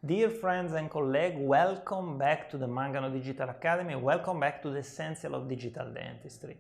Dear friends and colleagues, welcome back to the Mangano Digital Academy. Welcome back to the Essentials of Digital Dentistry.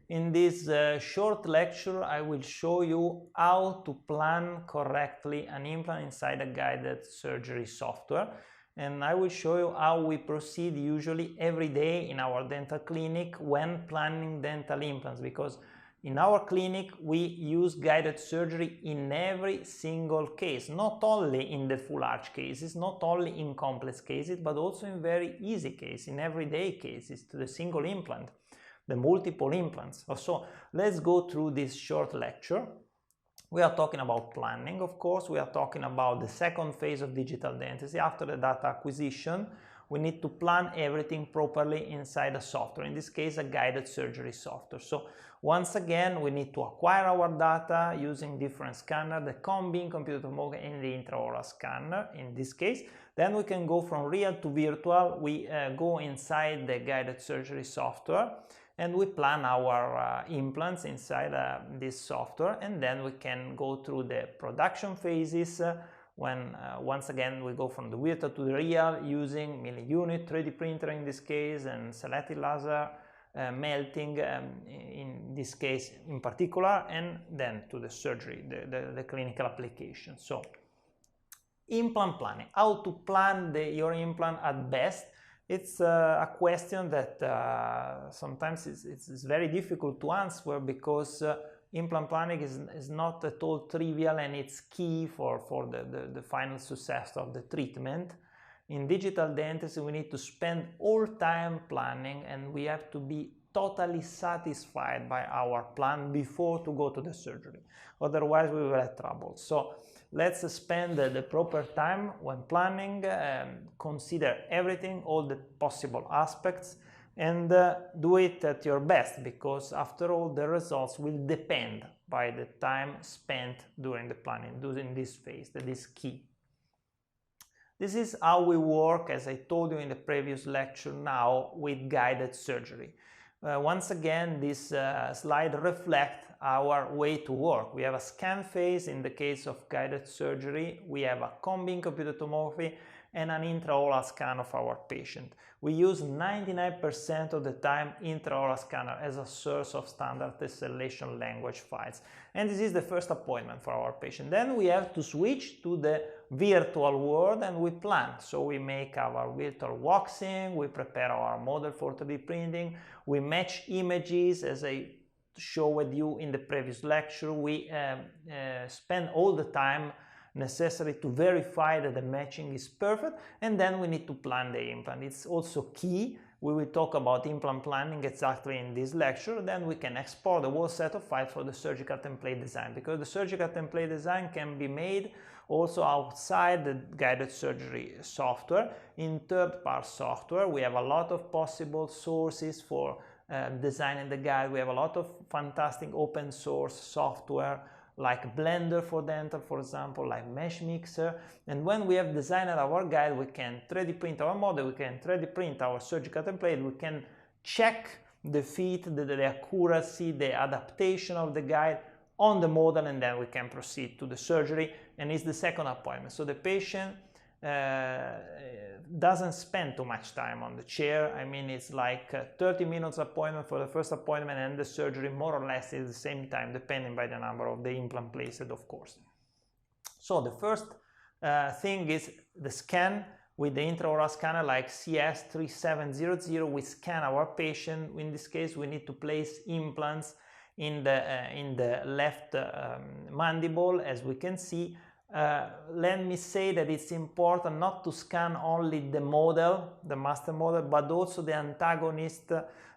In this short lecture, I will show you how to plan correctly an implant inside a guided surgery software. And I will show you how we proceed usually every day in our dental clinic when planning dental implants, because in our clinic we use guided surgery in every single case, not only in the full arch cases, not only in complex cases, but also in very easy cases, in everyday cases, to the single implant, the multiple implants. So let's go through this short lecture. We are talking about planning, of course. We are talking about the second phase of digital dentistry. After the data acquisition, we need to plan everything properly inside a software, in this case a guided surgery software. So once again, we need to acquire our data using different scanners, the cone-beam computed tomography and the intraoral scanner in this case. Then we can go from real to virtual. We go inside the guided surgery software and we plan our implants inside this software, and then we can go through the production phases when once again we go from the virtual to the real using milli-unit 3D printer in this case and selective laser melting in this case in particular, and then to the surgery, the clinical application. So implant planning, how to plan your implant at best. It's a question that sometimes it's very difficult to answer, because implant planning is not at all trivial, and it's key for the final success of the treatment. In digital dentistry, we need to spend all time planning, and we have to be totally satisfied by our plan before to go to the surgery. Otherwise, we will have trouble. So let's spend the proper time when planning, consider everything, all the possible aspects, and do it at your best, because after all the results will depend by the time spent during the planning, during this phase. That is key. This is how we work, as I told you in the previous lecture, now with guided surgery. Once again, this slide reflects our way to work. We have a scan phase in the case of guided surgery. We have a cone-beam computed tomography and an intraoral scan of our patient. We use 99% of the time intraoral scanner as a source of standard tessellation language files. And this is the first appointment for our patient. Then we have to switch to the virtual world and we plan. So we make our virtual waxing, we prepare our model for 3D printing, we match images as I showed you in the previous lecture. We spend all the time necessary to verify that the matching is perfect, and then we need to plan the implant. It's also key. We will talk about implant planning exactly in this lecture. Then we can export the whole set of files for the surgical template design, because the surgical template design can be made also outside the guided surgery software. In third-party software, we have a lot of possible sources for designing the guide. We have a lot of fantastic open source software like Blender for dental, for example, like Mesh Mixer. And when we have designed our guide, we can 3D print our model, we can 3D print our surgical template, we can check the fit, the accuracy, the adaptation of the guide on the model, and then we can proceed to the surgery, and it's the second appointment. So the patient doesn't spend too much time on the chair. I mean, it's like 30 minutes appointment for the first appointment, and the surgery more or less is the same time, depending by the number of the implant placed, of course. So the first thing is the scan. With the intraoral scanner like CS3700, we scan our patient. In this case, we need to place implants in the left mandible, as we can see. Let me say that it's important not to scan only the model, the master model, but also the antagonist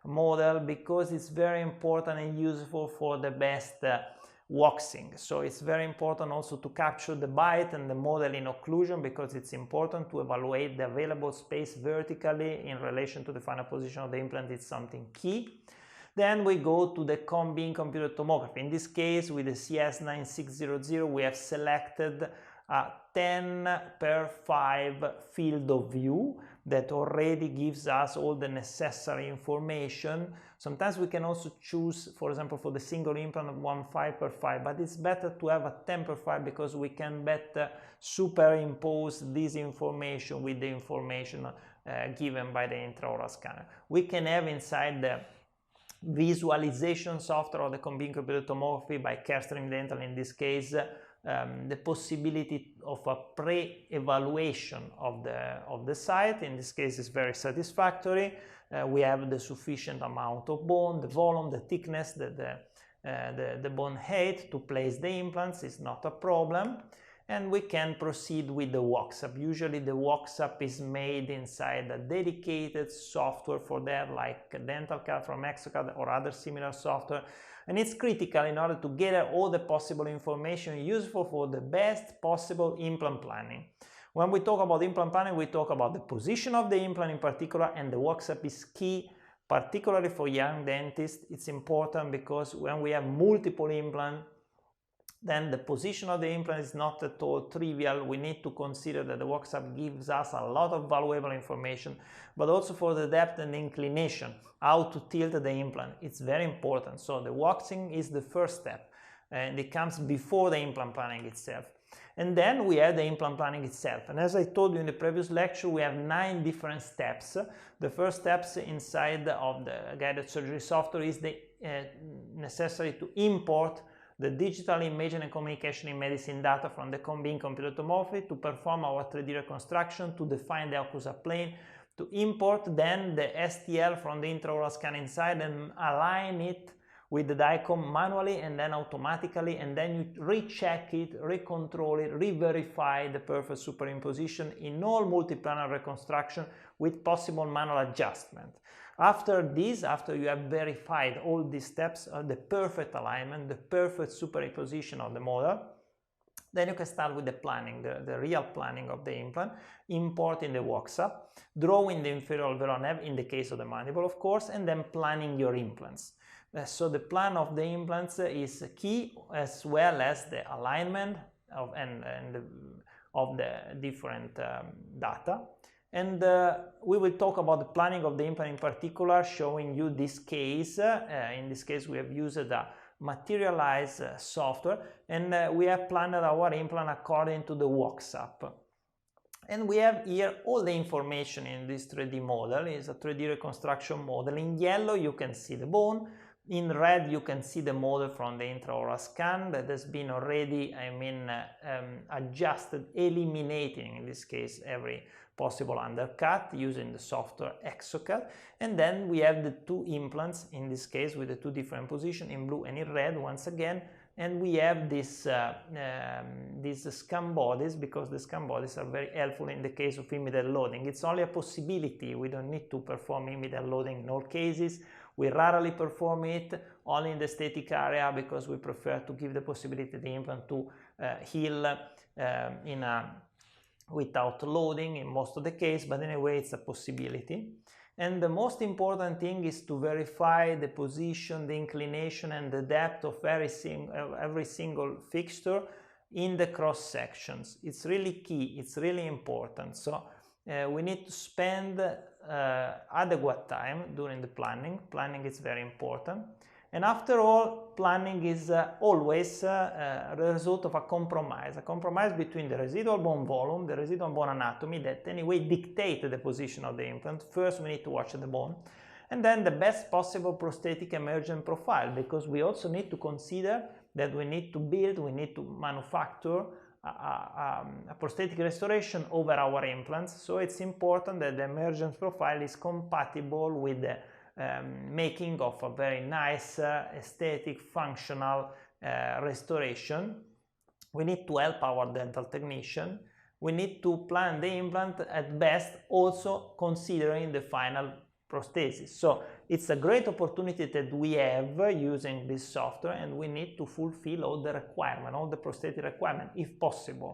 model, because it's very important and useful for the best waxing. So it's very important also to capture the bite and the model in occlusion, because it's important to evaluate the available space vertically in relation to the final position of the implant. It's something key. Then we go to the cone-beam computed tomography. In this case, with the CS9600, we have selected a 10x5 field of view, that already gives us all the necessary information. Sometimes we can also choose, for example, for the single implant of 1 5x5, but it's better to have a 10x5 because we can better superimpose this information with the information given by the intraoral scanner. We can have inside the visualization software of the combined computed tomography by Carestream Dental in this case, the possibility of a pre-evaluation of the site. In this case, is very satisfactory. We have the sufficient amount of bone, the volume, the thickness, the bone height to place the implants is not a problem. And we can proceed with the wax-up. Usually the wax-up is made inside a dedicated software for that, like DentalCAD from Exocad or other similar software. And it's critical in order to gather all the possible information useful for the best possible implant planning. When we talk about implant planning, we talk about the position of the implant in particular, and the wax-up is key, particularly for young dentists. It's important because when we have multiple implants, then the position of the implant is not at all trivial. We need to consider that the wax-up gives us a lot of valuable information, but also for the depth and inclination, how to tilt the implant. It's very important. So the waxing is the first step, and it comes before the implant planning itself. And then we have the implant planning itself. And as I told you in the previous lecture, we have 9 different steps. The first steps inside of the guided surgery software is the necessary to import the digital imaging and communication in medicine data from the combined computed tomography to perform our 3D reconstruction, to define the occlusal plane, to import then the STL from the intraoral scan inside and align it with the DICOM manually and then automatically, and then you recheck it, recontrol it, re-verify the perfect superimposition in all multiplanar reconstruction with possible manual adjustment. After this, after you have verified all these steps, the perfect alignment, the perfect superimposition of the model, then you can start with the planning, the real planning of the implant, importing the wax-up, drawing the inferior alveolar nerve in the case of the mandible, of course, and then planning your implants. So the plan of the implants is key, as well as the alignment of the different data. And we will talk about the planning of the implant in particular, showing you this case. In this case, we have used a materialized software, and we have planned our implant according to the wax-up. And we have here all the information in this 3D model. It's a 3D reconstruction model. In yellow, you can see the bone. In red, you can see the model from the intraoral scan that has been already, adjusted, eliminating, in this case, every possible undercut using the software Exocad. And then we have the 2 implants, in this case, with the 2 different positions, in blue and in red, once again. And we have these scan bodies, because the scan bodies are very helpful in the case of immediate loading. It's only a possibility. We don't need to perform immediate loading in all cases. We rarely perform it only in the static area because we prefer to give the possibility to the implant to heal without loading in most of the case, but anyway, it's a possibility. And the most important thing is to verify the position, the inclination, and the depth of every single fixture in the cross sections. It's really key, it's really important. So we need to spend adequate time during the planning. Planning is very important. And after all, planning is always the result of a compromise between the residual bone volume, the residual bone anatomy that anyway dictate the position of the implant. First, we need to watch the bone, and then the best possible prosthetic emergent profile, because we also need to consider that we need to manufacture a prosthetic restoration over our implants. So it's important that the emergence profile is compatible with the making of a very nice aesthetic functional restoration. We need to help our dental technician. We need to plan the implant at best, also considering the final prosthesis. So it's a great opportunity that we have using this software, and we need to fulfill all the requirements, all the prosthetic requirements if possible.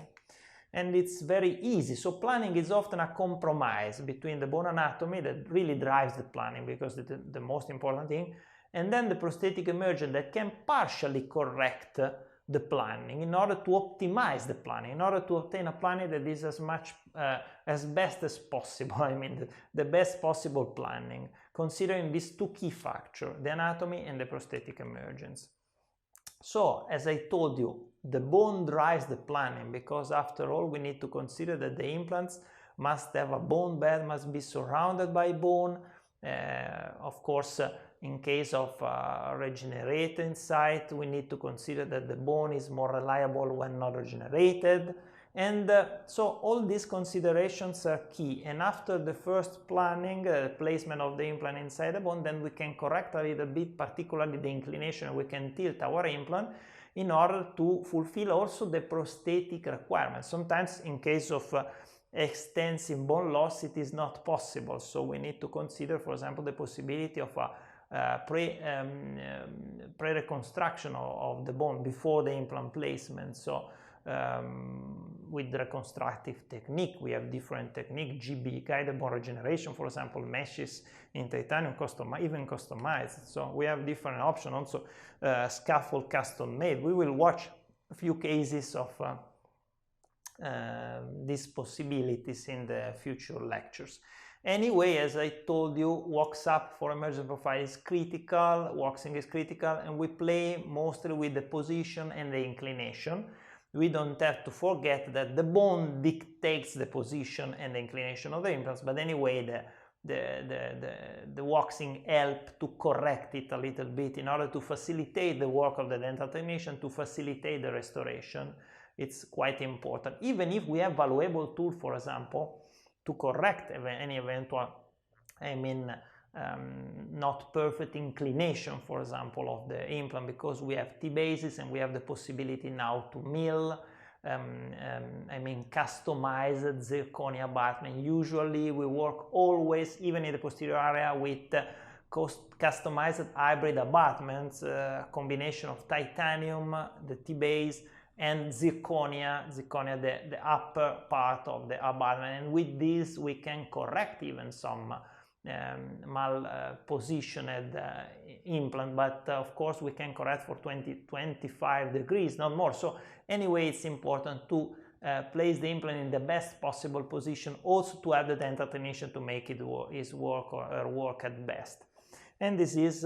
And it's very easy. So planning is often a compromise between the bone anatomy that really drives the planning, because it's the most important thing, and then the prosthetic emergent that can partially correct the planning, in order to optimize the planning, in order to obtain a planning that is as best as possible. I mean, the best possible planning, considering these two key factors, the anatomy and the prosthetic emergence. So, as I told you, the bone drives the planning, because after all, we need to consider that the implants must have a bone bed, must be surrounded by bone. Of course, in case of regenerating site, we need to consider that the bone is more reliable when not regenerated. And so all these considerations are key. And after the first planning, placement of the implant inside the bone, then we can correct a little bit, particularly the inclination. We can tilt our implant in order to fulfill also the prosthetic requirements. Sometimes in case of extensive bone loss, it is not possible. So we need to consider, for example, the possibility of a pre-reconstruction of the bone before the implant placement. So with reconstructive technique, we have different technique, GB, guided bone regeneration, for example, meshes in titanium, even customized. So we have different options, also scaffold custom made. We will watch a few cases of these possibilities in the future lectures. Anyway, as I told you, walks up for emergent profile is critical, waxing is critical, and we play mostly with the position and the inclination. We don't have to forget that the bone dictates the position and the inclination of the implants, but anyway, the waxing helps to correct it a little bit in order to facilitate the work of the dental technician, to facilitate the restoration. It's quite important. Even if we have valuable tool, for example, to correct any eventual, not perfect inclination, for example, of the implant, because we have T-bases and we have the possibility now to mill, customized zirconia abutment. Usually we work always, even in the posterior area, with customized hybrid abutments, combination of titanium, the T-base, and zirconia, the upper part of the abutment. And with this we can correct even some mal-positioned implant, but of course we can correct for 20-25 degrees, not more. So anyway, it's important to place the implant in the best possible position, also to have the dental technician to make it his work or her work at best. And this is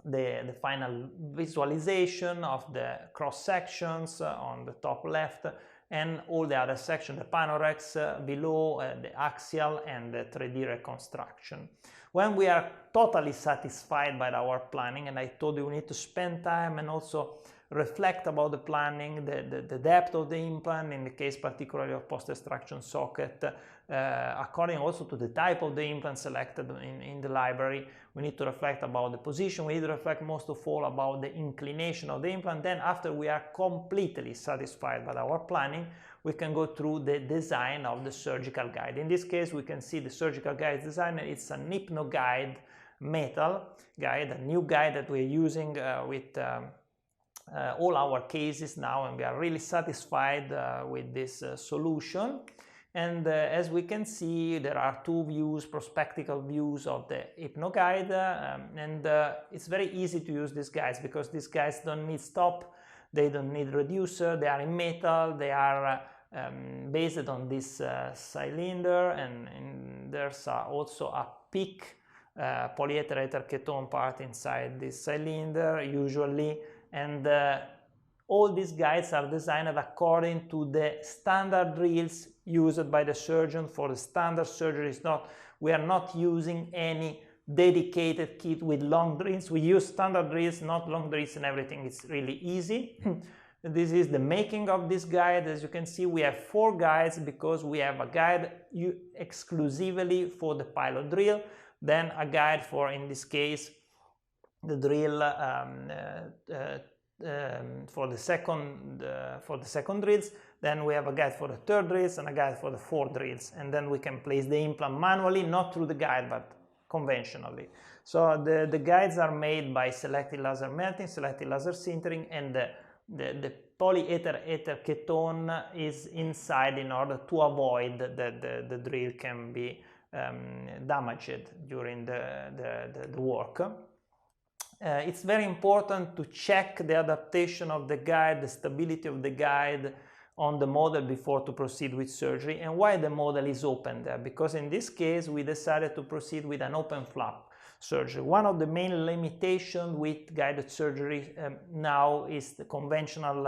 the final visualization of the cross sections on the top left, and all the other sections, the panorex below, the axial, and the 3D reconstruction. When we are totally satisfied by our planning, and I told you we need to spend time and also reflect about the planning, the depth of the implant, in the case particularly of post-extraction socket, according also to the type of the implant selected in the library. We need to reflect about the position, we need to reflect most of all about the inclination of the implant. Then after we are completely satisfied by our planning, we can go through the design of the surgical guide. In this case, we can see the surgical guide design. It's an HypnoGuide metal guide, a new guide that we're using with all our cases now, and we are really satisfied with this solution. And as we can see, there are two views, prospectical views of the HypnoGuide, and it's very easy to use these guides, because these guides don't need stop, they don't need reducer, they are in metal, they are based on this cylinder, and there's also a PIC polyether ketone part inside this cylinder usually. And all these guides are designed according to the standard drills used by the surgeon for the standard surgery. We are not using any dedicated kit with long drills. We use standard drills, not long drills, and everything is really easy. This is the making of this guide. As you can see, we have 4 guides, because we have a guide exclusively for the pilot drill, then a guide for, in this case, the drill for the second drills. Then we have a guide for the third drills and a guide for the 4th drills, and then we can place the implant manually, not through the guide but conventionally. So the guides are made by selective laser melting, selective laser sintering, and the polyether ketone is inside in order to avoid that the drill can be damaged during the work. it's very important to check the adaptation of the guide, the stability of the guide on the model before to proceed with surgery. And why the model is open there? Because in this case we decided to proceed with an open flap surgery. One of the main limitations with guided surgery now is the conventional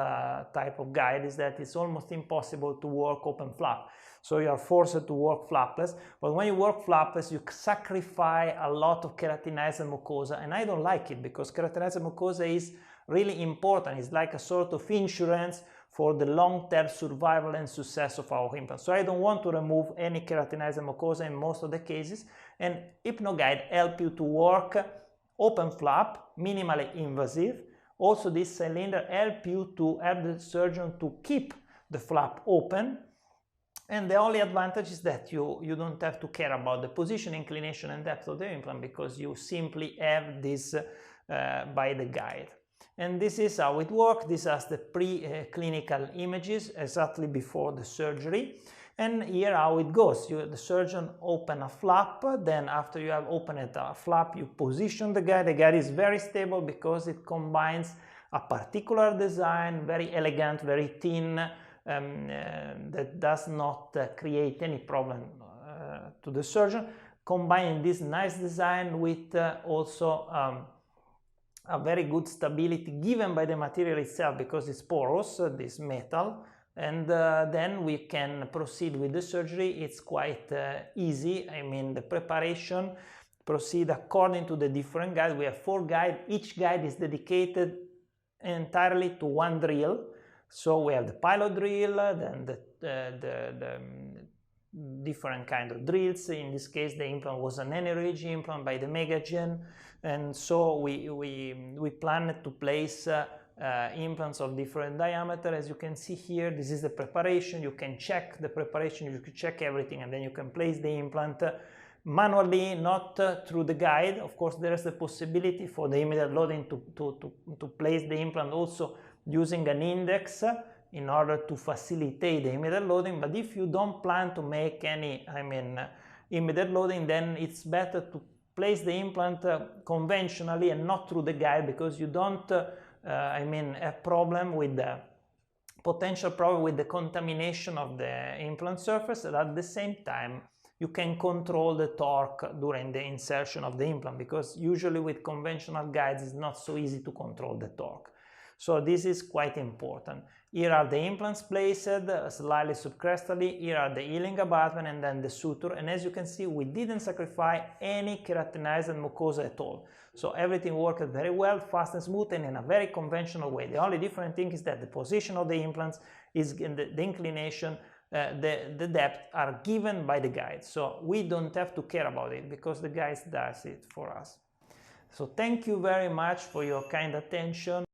type of guide is that it's almost impossible to work open flap. So you are forced to work flapless, but when you work flapless, you sacrifice a lot of keratinized mucosa, and I don't like it because keratinized mucosa is really important. It's like a sort of insurance for the long-term survival and success of our implants. So I don't want to remove any keratinized mucosa in most of the cases, and HypnoGuide helps you to work open flap, minimally invasive. Also, this cylinder helps you to help the surgeon to keep the flap open. And the only advantage is that you don't have to care about the position, inclination, and depth of the implant because you simply have this by the guide. And this is how it works. This has the pre-clinical images exactly before the surgery. And here how it goes. The surgeon opens a flap, then after you have opened a flap, you position the guide. The guide is very stable because it combines a particular design, very elegant, very thin, that does not create any problem to the surgeon, combining this nice design with also a very good stability given by the material itself because it's porous, this metal, and then we can proceed with the surgery. It's quite easy. I mean, the preparation proceed according to the different guides. We have 4 guides. Each guide is dedicated entirely to one drill. So we have the pilot drill, then the different kind of drills. In this case, the implant was an any-ridge implant by the Megagen, and so we planned to place implants of different diameter. As you can see here, this is the preparation. You can check the preparation, you can check everything, and then you can place the implant manually, not through the guide. Of course, there is the possibility for the immediate loading to place the implant also using an index in order to facilitate the immediate loading. But if you don't plan to make any, immediate loading, then it's better to place the implant conventionally and not through the guide because you don't, have problem with the potential problem with the contamination of the implant surface. And at the same time, you can control the torque during the insertion of the implant because usually with conventional guides, it's not so easy to control the torque. So this is quite important. Here are the implants placed slightly subcrestally. Here are the healing abutment and then the suture. And as you can see, we didn't sacrifice any keratinized mucosa at all. So everything worked very well, fast and smooth, and in a very conventional way. The only different thing is that the position of the implants is in the inclination, the depth are given by the guide. So we don't have to care about it because the guide does it for us. So thank you very much for your kind attention.